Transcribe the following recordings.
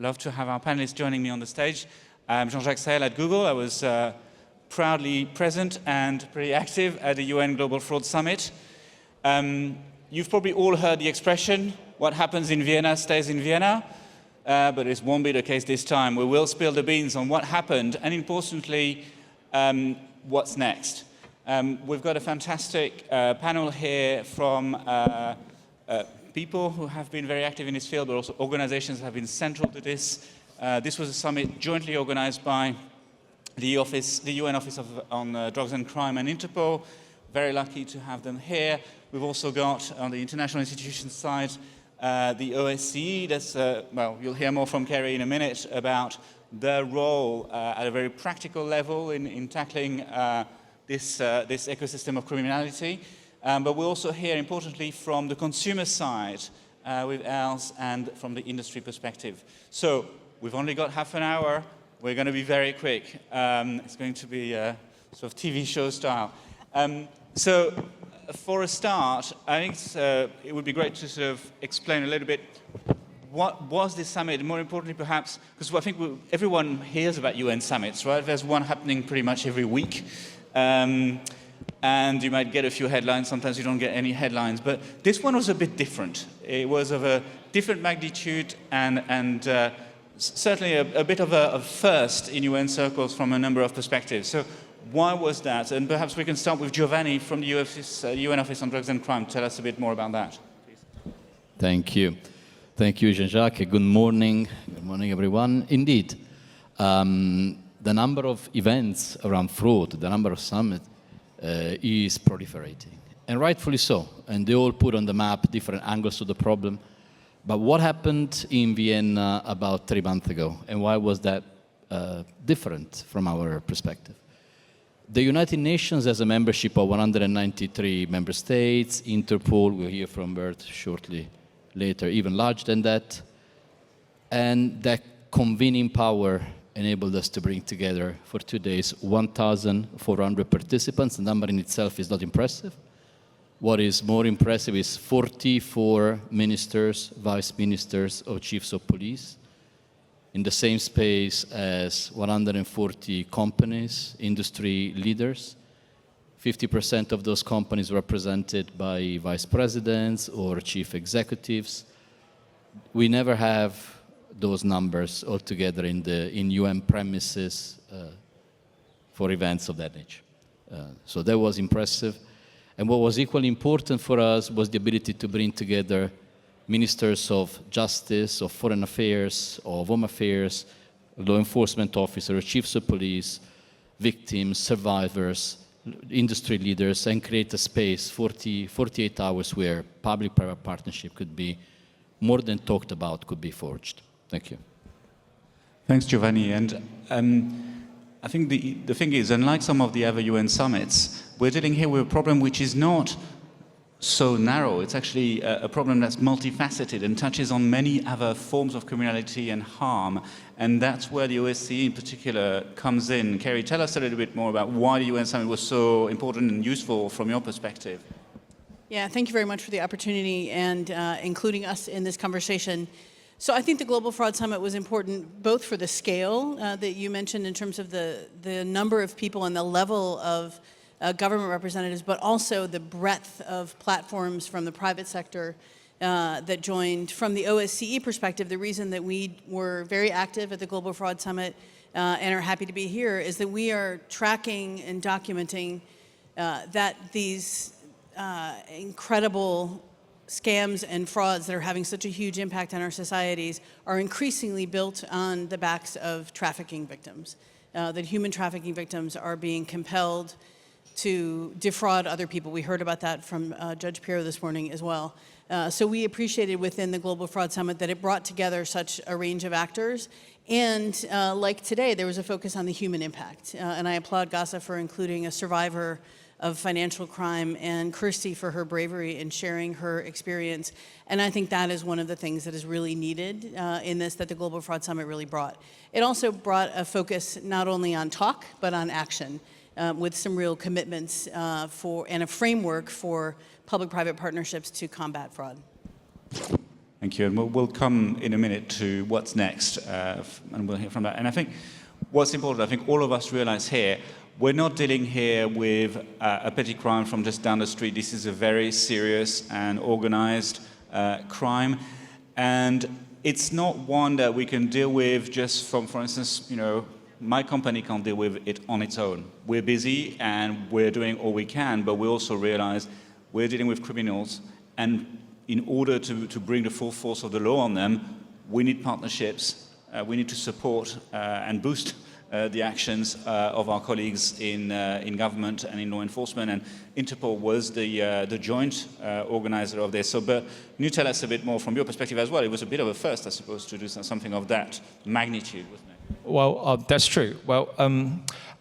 love to have our panelists joining me on the stage. I'm Jean-Jacques Sahel at Google. I was proudly present and pretty active at the UN Global Fraud Summit. You've probably all heard the expression, what happens in Vienna stays in Vienna, but it won't be the case this time. We will spill the beans on what happened, and importantly, what's next. We've got a fantastic panel here from people who have been very active in this field, but also organizations that have been central to this. This was a summit jointly organized by the UN Office on Drugs and Crime and Interpol. Very lucky to have them here. We've also got, on the international institutions side, the OSCE. That's, well, you'll hear more from Kerry in a minute about their role at a very practical level in tackling this ecosystem of criminality. But we'll also hear, importantly, from the consumer side with Els and from the industry perspective. So we've only got half an hour. We're going to be very quick. It's going to be sort of TV show style. So for a start, I think it would be great to sort of explain a little bit what was this summit, and more importantly perhaps, because I think everyone hears about UN summits, right? There's one happening pretty much every week. And you might get a few headlines, sometimes you don't get any headlines, but this one was a bit different. It was of a different magnitude and certainly a bit of a first in UN circles from a number of perspectives. So why was that? And perhaps we can start with Giovanni from the UN Office on Drugs and Crime. Tell us a bit more about that, please. Thank you. Thank you, Jean-Jacques. Good morning. Good morning, everyone. Indeed, the number of events around fraud, the number of summits, is proliferating, and rightfully so. And they all put on the map different angles to the problem. But what happened in Vienna about 3 months ago, and why was that different from our perspective? The United Nations has a membership of 193 member states. Interpol, we'll hear from Bert shortly later, even larger than that. And that convening power enabled us to bring together for 2 days 1,400 participants. The number in itself is not impressive. What is more impressive is 44 ministers, vice ministers, or chiefs of police in the same space as 140 companies, industry leaders. 50% of those companies represented by vice presidents or chief executives. We never have those numbers altogether in UN premises for events of that nature. So that was impressive. And what was equally important for us was the ability to bring together ministers of justice, of foreign affairs, of home affairs, law enforcement officers, chiefs of police, victims, survivors, industry leaders, and create a space, 48 hours where public-private partnership could be more than talked about, could be forged. Thank you. Thanks, Giovanni. And I think the thing is, unlike some of the other UN summits, we're dealing here with a problem which is not so narrow. It's actually a problem that's multifaceted and touches on many other forms of criminality and harm. And that's where the OSCE in particular comes in. Kerry, tell us a little bit more about why the UN summit was so important and useful from your perspective. Yeah, thank you very much for the opportunity and including us in this conversation. So I think the Global Fraud Summit was important both for the scale that you mentioned in terms of the number of people and the level of government representatives, but also the breadth of platforms from the private sector that joined. From the OSCE perspective, the reason that we were very active at the Global Fraud Summit and are happy to be here is that we are tracking and documenting that these incredible scams and frauds that are having such a huge impact on our societies are increasingly built on the backs of trafficking victims. That human trafficking victims are being compelled to defraud other people. We heard about that from Judge Pirro this morning as well. So we appreciated within the Global Fraud Summit that it brought together such a range of actors. And like today, there was a focus on the human impact. And I applaud GASA for including a survivor of financial crime and Kirsty for her bravery in sharing her experience. And I think that is one of the things that is really needed in this, that the Global Fraud Summit really brought. It also brought a focus not only on talk, but on action with some real commitments and a framework for public-private partnerships to combat fraud. Thank you. And we'll come in a minute to what's next, and we'll hear from that. And I think what's important, I think all of us realize here, we're not dealing here with a petty crime from just down the street. This is a very serious and organized crime. And it's not one that we can deal with just from, for instance, you know, my company can't deal with it on its own. We're busy and we're doing all we can, but we also realize we're dealing with criminals, and in order to bring the full force of the law on them, we need partnerships, we need to support and boost the actions of our colleagues in government and in law enforcement, and Interpol was the joint organizer of this. So, Bert, can you tell us a bit more from your perspective as well? It was a bit of a first, I suppose, to do something of that magnitude, wasn't it? Well, that's true. Well,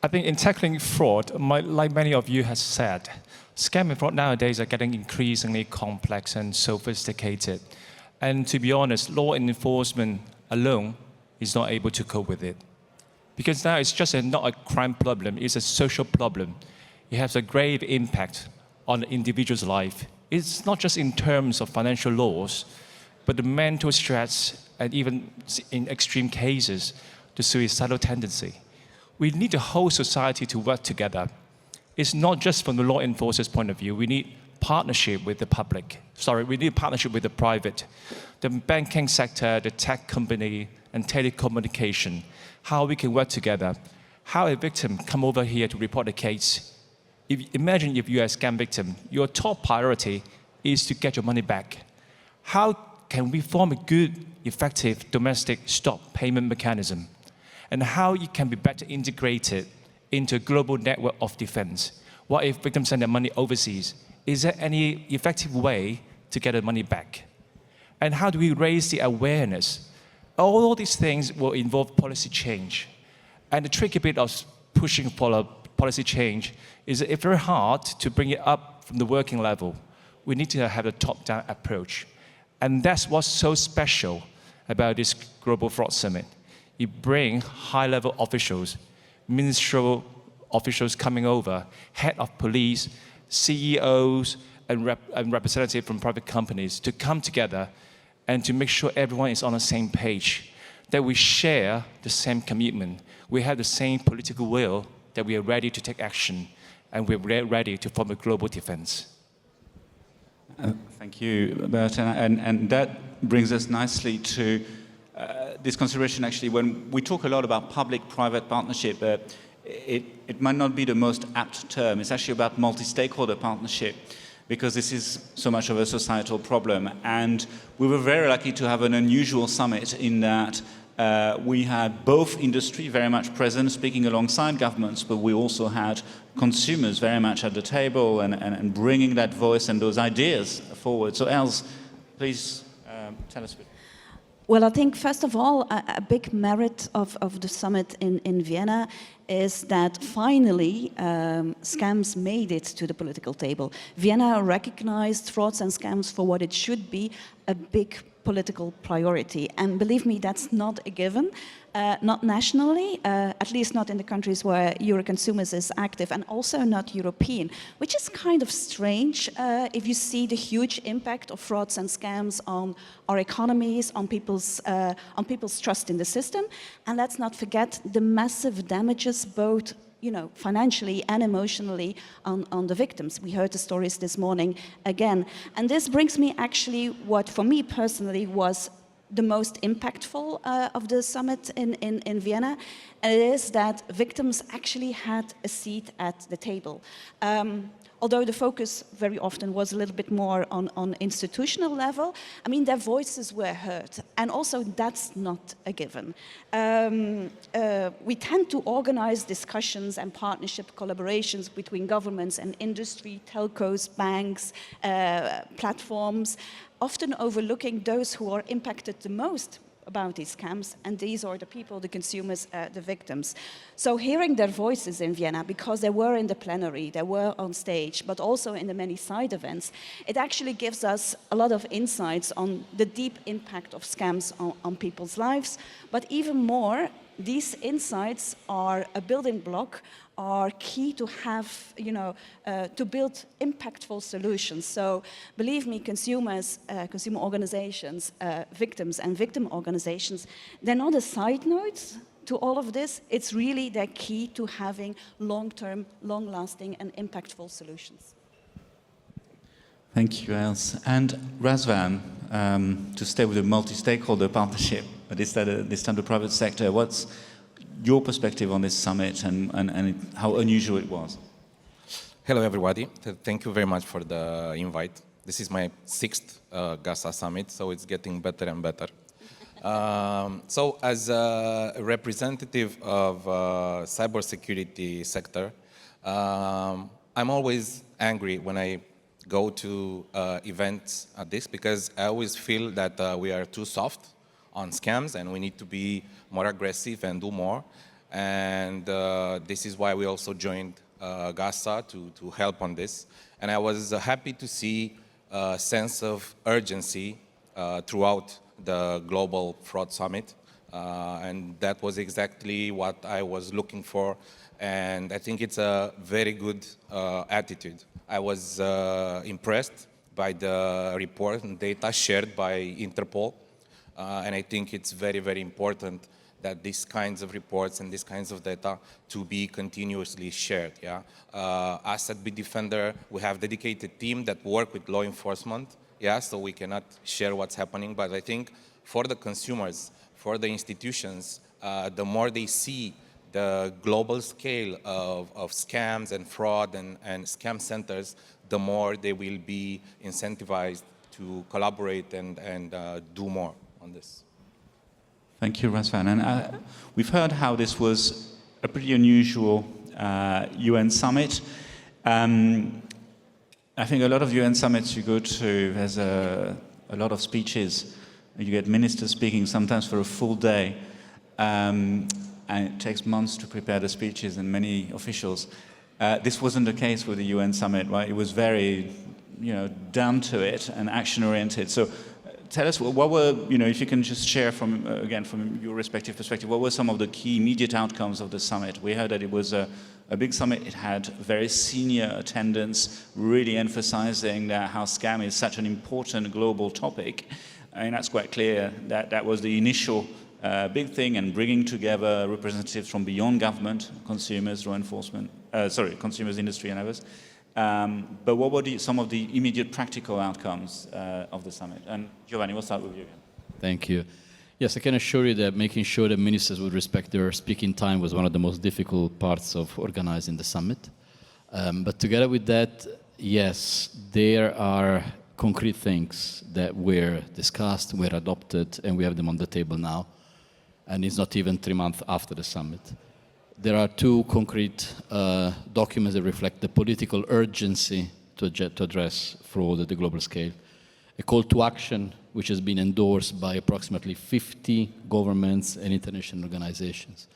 I think in tackling fraud, like many of you have said, scam and fraud nowadays are getting increasingly complex and sophisticated. And to be honest, law enforcement alone is not able to cope with it. Because now it's just not a crime problem, it's a social problem. It has a grave impact on the individual's life. It's not just in terms of financial loss, but the mental stress, and even in extreme cases, the suicidal tendency. We need the whole society to work together. It's not just from the law enforcement's point of view. We need partnership with the public. We need partnership with the private, the banking sector, the tech company, and telecommunication. How we can work together. How a victim come over here to report a case. Imagine if you're a scam victim, your top priority is to get your money back. How can we form a good, effective domestic stop payment mechanism? And how it can be better integrated into a global network of defense? What if victims send their money overseas? Is there any effective way to get the money back? And how do we raise the awareness? All these things will involve policy change. And the tricky bit of pushing for a policy change is that it's very hard to bring it up from the working level. We need to have a top-down approach. And that's what's so special about this Global Fraud Summit. You bring high-level officials, ministerial officials coming over, head of police, CEOs, and representatives from private companies to come together and to make sure everyone is on the same page, that we share the same commitment, we have the same political will, that we are ready to take action, and we're ready to form a global defense. Thank you, Bert. And that brings us nicely to this consideration, actually, when we talk a lot about public-private partnership, it might not be the most apt term. It's actually about multi-stakeholder partnership, because this is so much of a societal problem. And we were very lucky to have an unusual summit in that we had both industry very much present, speaking alongside governments, but we also had consumers very much at the table and bringing that voice and those ideas forward. So Els, please tell us a bit. Well, I think, first of all, a big merit of the summit in Vienna is that finally scams made it to the political table. Vienna recognized frauds and scams for what it should be, a big political priority. And believe me, that's not a given, not nationally, at least not in the countries where Euroconsumers is active, and also not European, which is kind of strange if you see the huge impact of frauds and scams on our economies, on people's trust in the system. And let's not forget the massive damages, both financially and emotionally on the victims. We heard the stories this morning again. And this brings me actually what for me personally was the most impactful of the summit in Vienna. And it is that victims actually had a seat at the table. Although the focus very often was a little bit more on institutional level, I mean, their voices were heard. And also, that's not a given. We tend to organize discussions and partnership collaborations between governments and industry, telcos, banks, platforms, often overlooking those who are impacted the most about these scams, and these are the people, the consumers, the victims. So hearing their voices in Vienna, because they were in the plenary, they were on stage, but also in the many side events, it actually gives us a lot of insights on the deep impact of scams on people's lives, but even more, these insights are a building block, are key to have, to build impactful solutions. So believe me, consumers, consumer organizations, victims and victim organizations, they're not a side note to all of this. It's really the key to having long-term, long-lasting and impactful solutions. Thank you, Els. And Razvan, to stay with the multi-stakeholder partnership, but this time the private sector, what's your perspective on this summit and how unusual it was? Hello, everybody. Thank you very much for the invite. This is my 6th GASA summit, so it's getting better and better. So as a representative of cybersecurity sector, I'm always angry when I go to events at this, because I always feel that we are too soft on scams and we need to be more aggressive and do more. And this is why we also joined GASA to help on this. And I was happy to see a sense of urgency throughout the Global Fraud Summit. And that was exactly what I was looking for. And I think it's a very good attitude. I was impressed by the report and data shared by Interpol. And I think it's very, very important that these kinds of reports and these kinds of data to be continuously shared. Yeah? Us at Bitdefender, we have dedicated team that work with law enforcement, yeah, so we cannot share what's happening. But I think for the consumers, for the institutions, the more they see the global scale of scams and fraud and scam centers, the more they will be incentivized to collaborate and do more on this. Thank you, Razvan. And we've heard how this was a pretty unusual UN summit. I think a lot of UN summits you go to, there's a lot of speeches. You get ministers speaking sometimes for a full day. And it takes months to prepare the speeches and many officials. This wasn't the case with the UN summit, right? It was very, down to it and action-oriented. So tell us, what were, if you can just share from, again, from your respective perspective, what were some of the key immediate outcomes of the summit? We heard that it was a big summit. It had very senior attendance, really emphasizing that how scam is such an important global topic. I mean, that's quite clear that that was the initial big thing, and bringing together representatives from beyond government, consumers, law enforcement, consumers, industry, and others. But what were some of the immediate practical outcomes of the summit? And Giovanni, we'll start with you again. Thank you. Yes, I can assure you that making sure that ministers would respect their speaking time was one of the most difficult parts of organizing the summit. But together with that, yes, there are concrete things that were discussed, were adopted, and we have them on the table now. And it's not even 3 months after the summit. There are two concrete documents that reflect the political urgency to address fraud at the global scale. A call to action, which has been endorsed by approximately 50 governments and international organizations.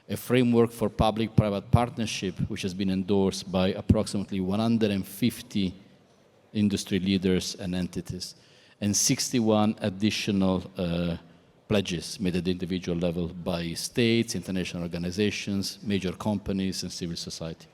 A framework for public-private partnership, which has been endorsed by approximately 150 industry leaders and entities, and 61 additional pledges made at the individual level by states, international organizations, major companies, and civil society.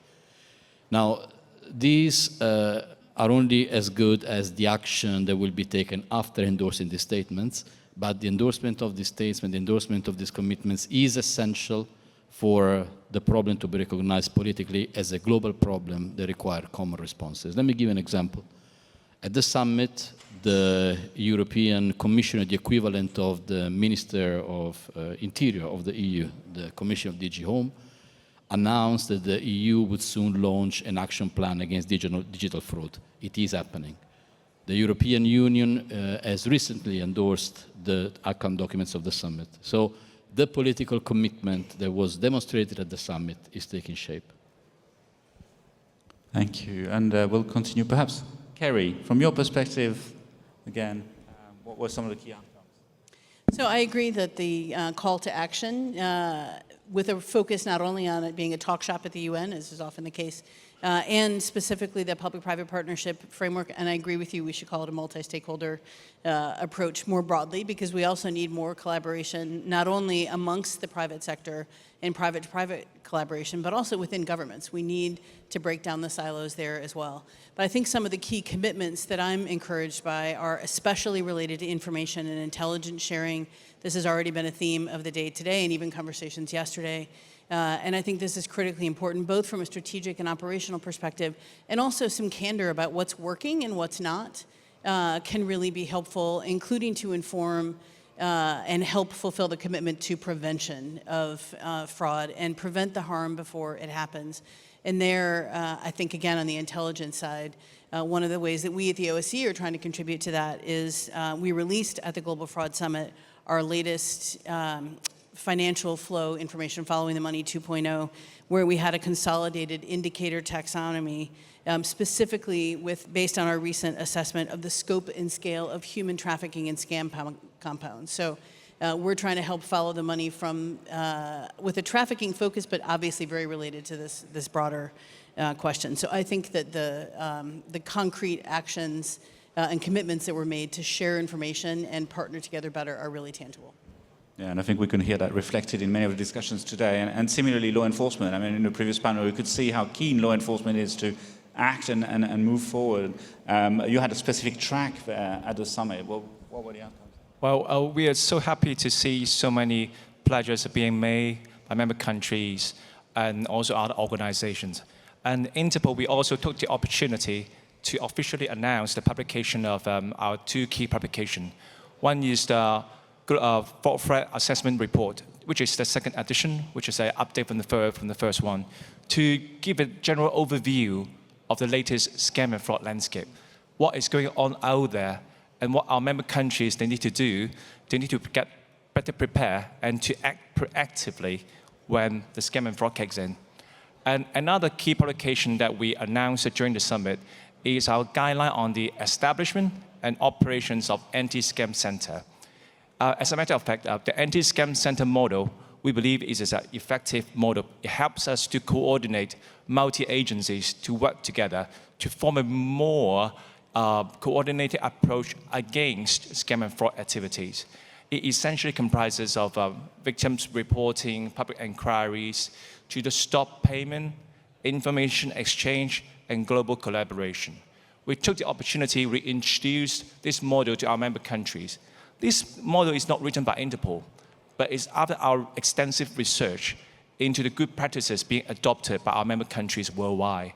Now, these are only as good as the action that will be taken after endorsing these statements, but the endorsement of these statements, the endorsement of these commitments is essential for the problem to be recognized politically as a global problem that requires common responses. Let me give an example. At the summit, the European Commissioner, the equivalent of the Minister of Interior of the EU, the Commissioner of DG Home, announced that the EU would soon launch an action plan against digital fraud. It is happening. The European Union has recently endorsed the outcome documents of the summit. So the political commitment that was demonstrated at the summit is taking shape. Thank you. And we'll continue perhaps. Kerry, from your perspective, again, what were some of the key outcomes? So I agree that the call to action, with a focus not only on it being a talk shop at the UN, as is often the case and specifically the public-private partnership framework. And I agree with you, we should call it a multi-stakeholder approach more broadly, because we also need more collaboration, not only amongst the private sector and private-to-private collaboration, but also within governments. We need to break down the silos there as well. But I think some of the key commitments that I'm encouraged by are especially related to information and intelligence sharing. This has already been a theme of the day today and even conversations yesterday. And I think this is critically important, both from a strategic and operational perspective, and also some candor about what's working and what's not can really be helpful, including to inform and help fulfill the commitment to prevention of fraud and prevent the harm before it happens. And there, I think, again, on the intelligence side, one of the ways that we at the OSCE are trying to contribute to that is we released at the Global Fraud Summit our latest financial flow information following the Money 2.0, where we had a consolidated indicator taxonomy specifically based on our recent assessment of the scope and scale of human trafficking and scam compounds. So we're trying to help follow the money from, with a trafficking focus, but obviously very related to this broader question. So I think that the concrete actions and commitments that were made to share information and partner together better are really tangible. Yeah, and I think we can hear that reflected in many of the discussions today. And similarly, law enforcement. I mean, in the previous panel, we could see how keen law enforcement is to act and move forward. You had a specific track there at the summit. Well, what were the outcomes? Well, we are so happy to see so many pledges being made by member countries and also other organizations. And Interpol, we also took the opportunity to officially announce the publication of our two key publications. One is the Fraud Threat Assessment Report, which is the second edition, which is an update from the first one, to give a general overview of the latest scam and fraud landscape. What is going on out there and what our member countries they need to do. They need to get better prepared and to act proactively when the scam and fraud kicks in. And another key publication that we announced during the summit is our guideline on the establishment and operations of anti-scam center. As a matter of fact, the anti-scam center model, we believe is an effective model. It helps us to coordinate multi-agencies to work together to form a more coordinated approach against scam and fraud activities. It essentially comprises of victims reporting, public inquiries, to the stop payment, information exchange, and global collaboration. We took the opportunity, we introduced this model to our member countries. This model is not written by Interpol, but it's after our extensive research into the good practices being adopted by our member countries worldwide.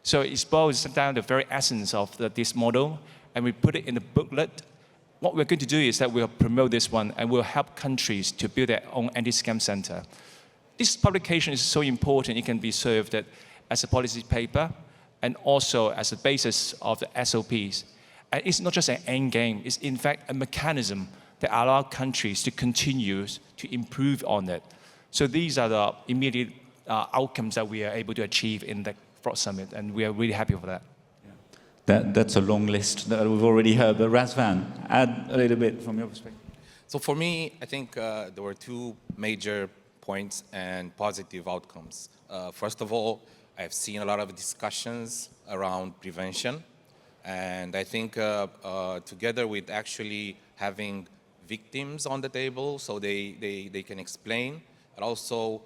So it boils down to the very essence of this model, and we put it in the booklet. What we're going to do is that we'll promote this one, and we'll help countries to build their own anti-scam center. This publication is so important, it can be served as a policy paper and also as a basis of the SOPs. And it's not just an end game, it's in fact a mechanism that allows countries to continue to improve on it. So these are the immediate outcomes that we are able to achieve in the Fraud Summit, and we are really happy for that. That's a long list that we've already heard, but Razvan, add a little bit from your perspective. So for me, I think there were two major points and positive outcomes. First of all, I've seen a lot of discussions around prevention, and I think together with actually having victims on the table so they can explain, and also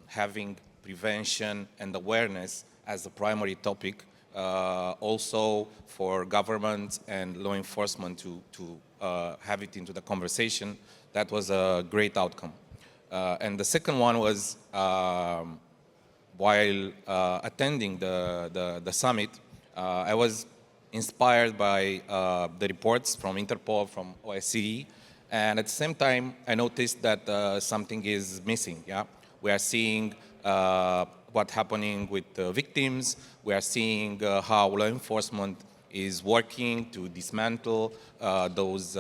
having prevention and awareness as the primary topic, also for government and law enforcement to have it into the conversation. That was a great outcome. And the second one was while attending the summit, I was inspired by the reports from Interpol, from OSCE, and at the same time, I noticed that something is missing. Yeah, we are seeing what's happening with victims. We are seeing how law enforcement is working to dismantle those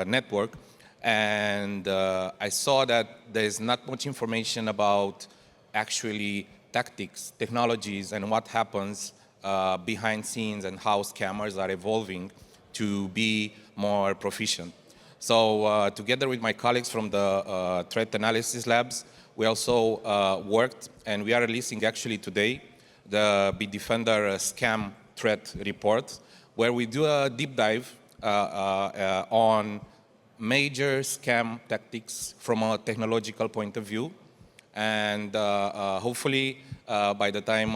networks. And I saw that there's not much information about actually tactics, technologies, and what happens behind scenes and how scammers are evolving to be more proficient. So together with my colleagues from the threat analysis labs, we also worked, and we are releasing actually today the Bitdefender Scam Threat Report, where we do a deep dive on major scam tactics from a technological point of view. And hopefully, by the time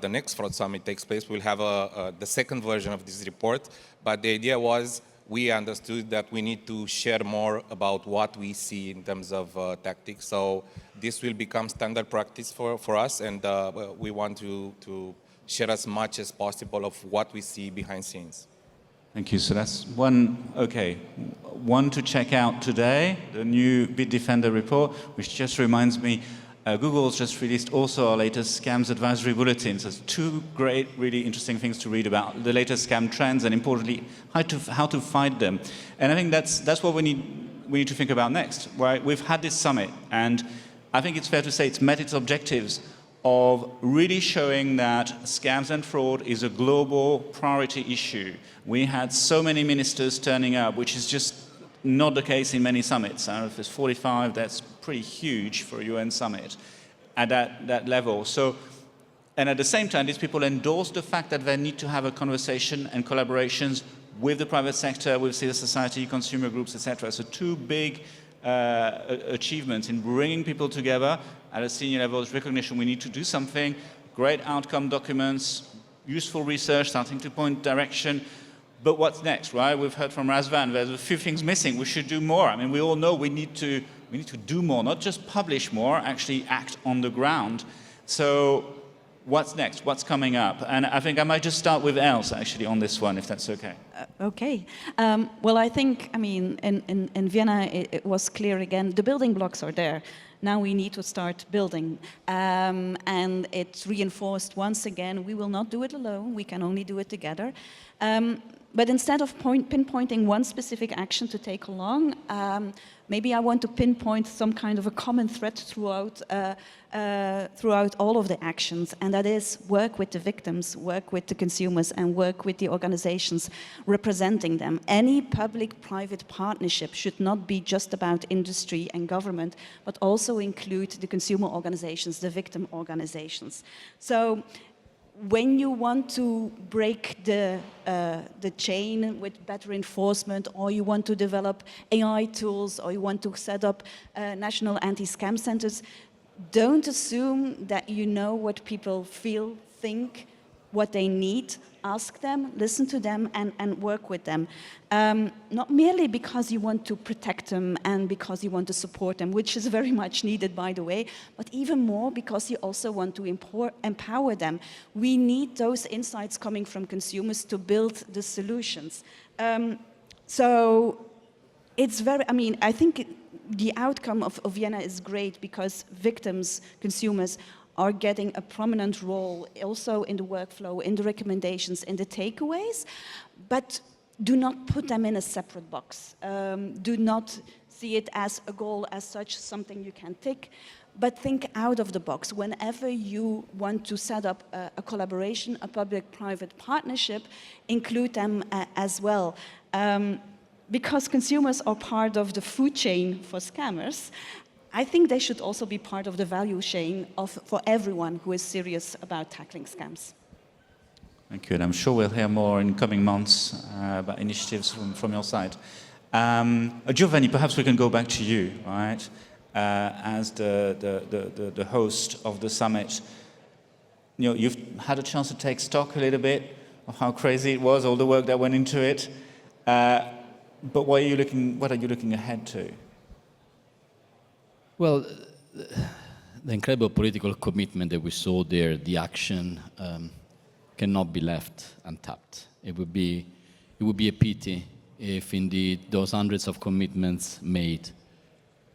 the next fraud summit takes place, we'll have the second version of this report. But the idea was, we understood that we need to share more about what we see in terms of tactics. So this will become standard practice for us, and we want to share as much as possible of what we see behind scenes. Thank you. So that's one to check out today, the new Bitdefender report, which just reminds me, Google's just released also our latest scams advisory bulletin. So it's two great, really interesting things to read about, the latest scam trends and importantly, how to fight them. And I think that's what we need to think about next, right? We've had this summit, and I think it's fair to say it's met its objectives of really showing that scams and fraud is a global priority issue. We had so many ministers turning up, which is just not the case in many summits. I don't know if there's 45, that's pretty huge for a UN summit at that level. So, and at the same time, these people endorse the fact that they need to have a conversation and collaborations with the private sector, with civil society, consumer groups, etc. So two big achievements in bringing people together at a senior level is recognition we need to do something, great outcome documents, useful research starting to point direction. But what's next, right? We've heard from Razvan, there's a few things missing. We should do more. I mean, we all know we need to do more, not just publish more, actually act on the ground. So what's next? What's coming up? And I think I might just start with Els, actually, on this one, if that's okay. Okay. Well, I think, I mean, in Vienna, it was clear again, the building blocks are there. Now we need to start building. And it's reinforced once again, we will not do it alone, we can only do it together. But instead of pinpointing one specific action to take along, maybe I want to pinpoint some kind of a common thread throughout all of the actions, and that is work with the victims, work with the consumers, and work with the organizations representing them. Any public-private partnership should not be just about industry and government, but also include the consumer organizations, the victim organizations. So, when you want to break the chain with better enforcement, or you want to develop AI tools, or you want to set up national anti-scam centers, don't assume that you know what people feel, think, what they need. Ask them, listen to them, and work with them. Not merely because you want to protect them and because you want to support them, which is very much needed, by the way, but even more because you also want to empower them. We need those insights coming from consumers to build the solutions. So it's very, I mean, I think the outcome of Vienna is great because victims, consumers, are getting a prominent role also in the workflow, in the recommendations, in the takeaways, but do not put them in a separate box. Do not see it as a goal as such, something you can tick, but think out of the box. Whenever you want to set up a collaboration, a public-private partnership, include them as well. Because consumers are part of the food chain for scammers, I think they should also be part of the value chain for everyone who is serious about tackling scams. Thank you, and I'm sure we'll hear more in coming months about initiatives from your side. Giovanni, perhaps we can go back to you, right? As the host of the summit. You know, you've had a chance to take stock a little bit of how crazy it was, all the work that went into it. But what are you looking ahead to? Well, the incredible political commitment that we saw there, the action, cannot be left untapped. It would be a pity if indeed those hundreds of commitments made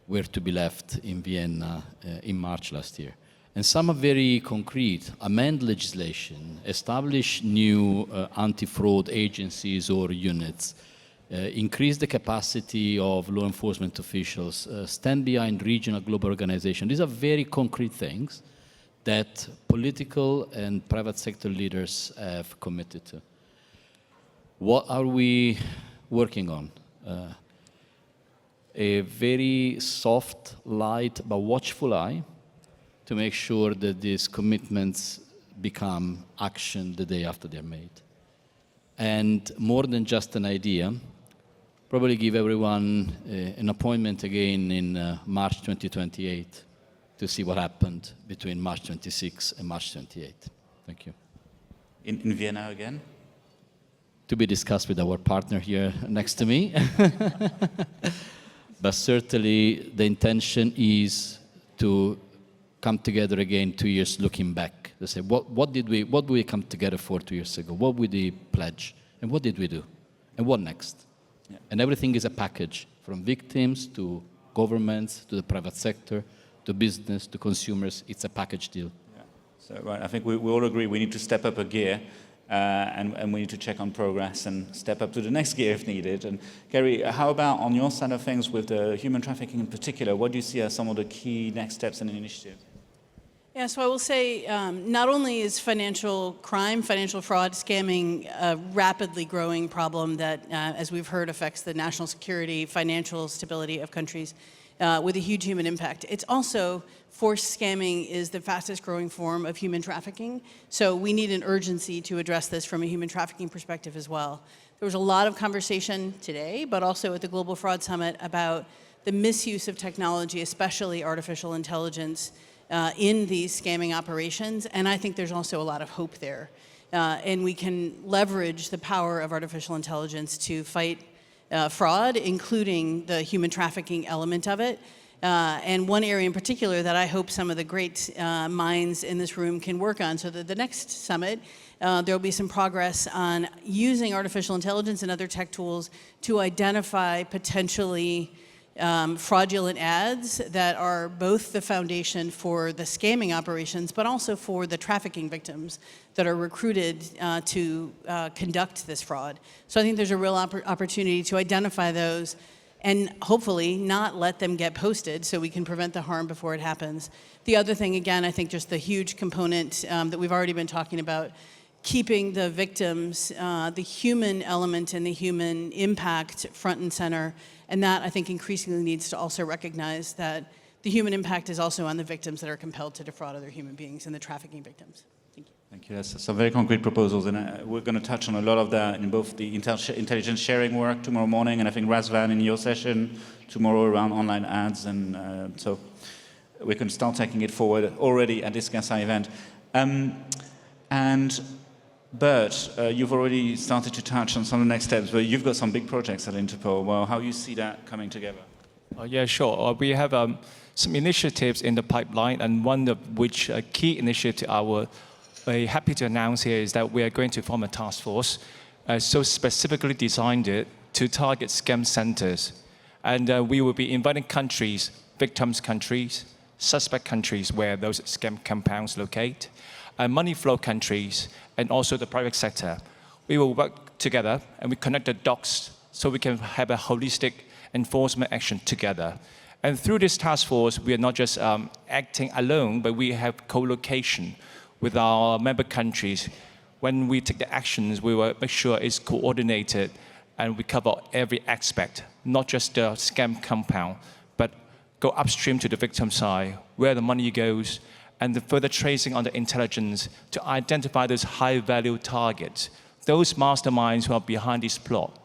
were to be left in Vienna in March last year. And some are very concrete: amend legislation, establish new anti-fraud agencies or units, increase the capacity of law enforcement officials, stand behind regional global organizations. These are very concrete things that political and private sector leaders have committed to. What are we working on? A very soft, light, but watchful eye to make sure that these commitments become action the day after they're made. And more than just an idea, probably give everyone an appointment again in March 2028 to see what happened between March 26 and March 28. Thank you. In Vienna again? To be discussed with our partner here next to me. But certainly the intention is to come together again 2 years looking back, to say what did we come together for 2 years ago? What did we pledge? And what did we do? And what next? Yeah. And everything is a package, from victims to governments, to the private sector, to business, to consumers. It's a package deal. Yeah. So right, I think we all agree we need to step up a gear. And we need to check on progress and step up to the next gear if needed. And Gary, how about on your side of things with the human trafficking in particular? What do you see as some of the key next steps and initiatives? Yeah, so I will say not only is financial crime, financial fraud, scamming a rapidly growing problem that, as we've heard, affects the national security, financial stability of countries with a huge human impact. It's also, forced scamming is the fastest growing form of human trafficking. So we need an urgency to address this from a human trafficking perspective as well. There was a lot of conversation today, but also at the Global Fraud Summit about the misuse of technology, especially artificial intelligence, in these scamming operations, and I think there's also a lot of hope there. And we can leverage the power of artificial intelligence to fight fraud, including the human trafficking element of it. And one area in particular that I hope some of the great minds in this room can work on, so that the next summit, there will be some progress on using artificial intelligence and other tech tools to identify potentially fraudulent ads that are both the foundation for the scamming operations, but also for the trafficking victims that are recruited to conduct this fraud. So I think there's a real opportunity to identify those and hopefully not let them get posted so we can prevent the harm before it happens. The other thing, again, I think just the huge component that we've already been talking about, keeping the victims, the human element and the human impact front and center. And that, I think, increasingly needs to also recognize that the human impact is also on the victims that are compelled to defraud other human beings and the trafficking victims. Thank you. Thank you. That's some very concrete proposals, and we're going to touch on a lot of that in both the intelligence sharing work tomorrow morning, and I think Razvan in your session tomorrow around online ads, and so we can start taking it forward already at this GASA event. And Bert, you've already started to touch on some of the next steps, but you've got some big projects at Interpol. Well, how do you see that coming together? Yeah, sure. We have some initiatives in the pipeline, and one of which a key initiative I will be happy to announce here is that we are going to form a task force, so specifically designed it to target scam centers. And we will be inviting countries, victims countries, suspect countries where those scam compounds locate, money flow countries, and also the private sector. We will work together and we connect the dots so we can have a holistic enforcement action together. And through this task force, we are not just acting alone, but we have co-location with our member countries. When we take the actions, we will make sure it's coordinated and we cover every aspect, not just the scam compound, but go upstream to the victim side, where the money goes, and the further tracing on the intelligence to identify those high-value targets, those masterminds who are behind this plot.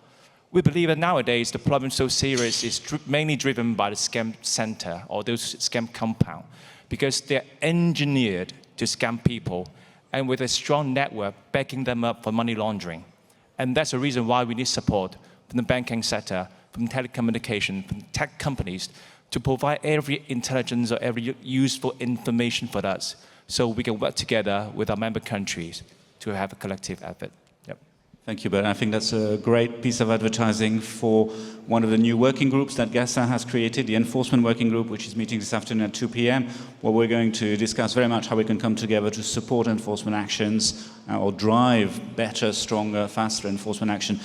We believe that nowadays the problem so serious is mainly driven by the scam center or those scam compound, because they're engineered to scam people and with a strong network backing them up for money laundering. And that's the reason why we need support from the banking sector, from telecommunication, from tech companies, to provide every intelligence or every useful information for us so we can work together with our member countries to have a collective effort. Yep. Thank you, Bert. I think that's a great piece of advertising for one of the new working groups that GASA has created, the Enforcement Working Group, which is meeting this afternoon at 2 p.m., where we're going to discuss very much how we can come together to support enforcement actions or drive better, stronger, faster enforcement action.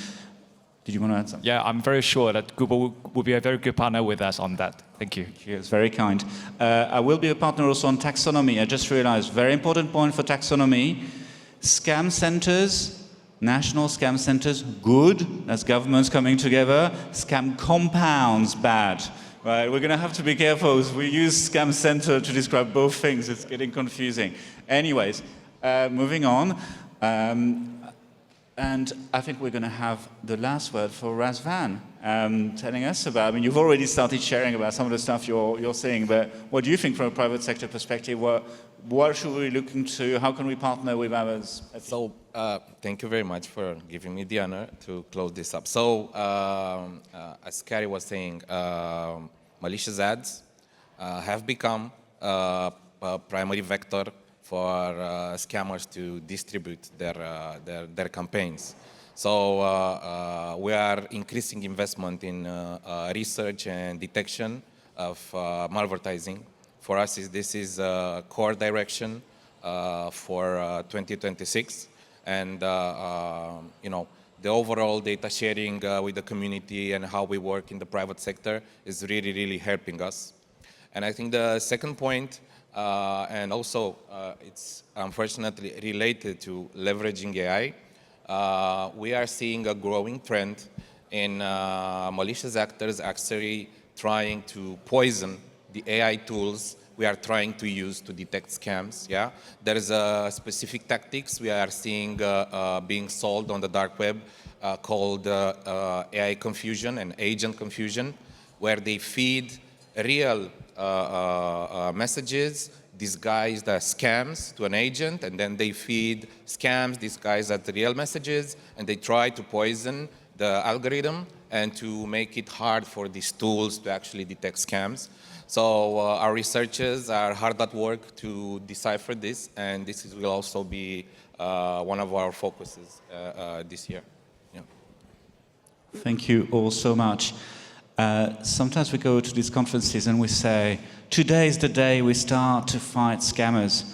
Did you want to add something? Yeah, I'm very sure that Google will be a very good partner with us on that. Thank you. It's very kind. I will be a partner also on taxonomy. I just realized, very important point for taxonomy. Scam centers, national scam centers, good. That's governments coming together. Scam compounds, bad. Right? We're going to have to be careful. We use scam center to describe both things. It's getting confusing. Anyways, moving on. And I think we're going to have the last word for Razvan, telling us about, I mean, you've already started sharing about some of the stuff you're seeing, but what do you think from a private sector perspective? What should we look into? How can we partner with others? So, thank you very much for giving me the honor to close this up. So, as Carrie was saying, malicious ads have become a primary vector for scammers to distribute their campaigns. So we are increasing investment in research and detection of malvertising. For us, this is a core direction for 2026. And you know, the overall data sharing with the community and how we work in the private sector is really, really helping us. And I think the second point, and also it's unfortunately related to leveraging AI, we are seeing a growing trend in malicious actors actually trying to poison the AI tools we are trying to use to detect scams. Yeah, there is a specific tactics we are seeing being sold on the dark web called AI confusion and agent confusion, where they feed real messages disguised as scams to an agent, and then they feed scams disguised as real messages, and they try to poison the algorithm and to make it hard for these tools to actually detect scams. So our researchers are hard at work to decipher this, and this will also be one of our focuses this year. Yeah. Thank you all so much. Sometimes we go to these conferences and we say, today is the day we start to fight scammers.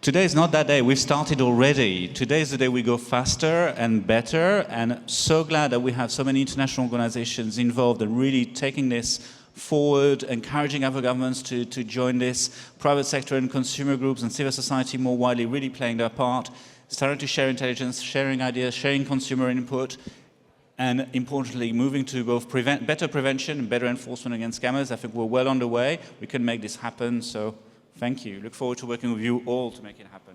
Today is not that day, we've started already. Today is the day we go faster and better, and so glad that we have so many international organizations involved and really taking this forward, encouraging other governments to join this, private sector and consumer groups and civil society more widely really playing their part, starting to share intelligence, sharing ideas, sharing consumer input, and importantly, moving to both better prevention and better enforcement against scammers. I think we're well on the way. We can make this happen, so thank you. Look forward to working with you all to make it happen.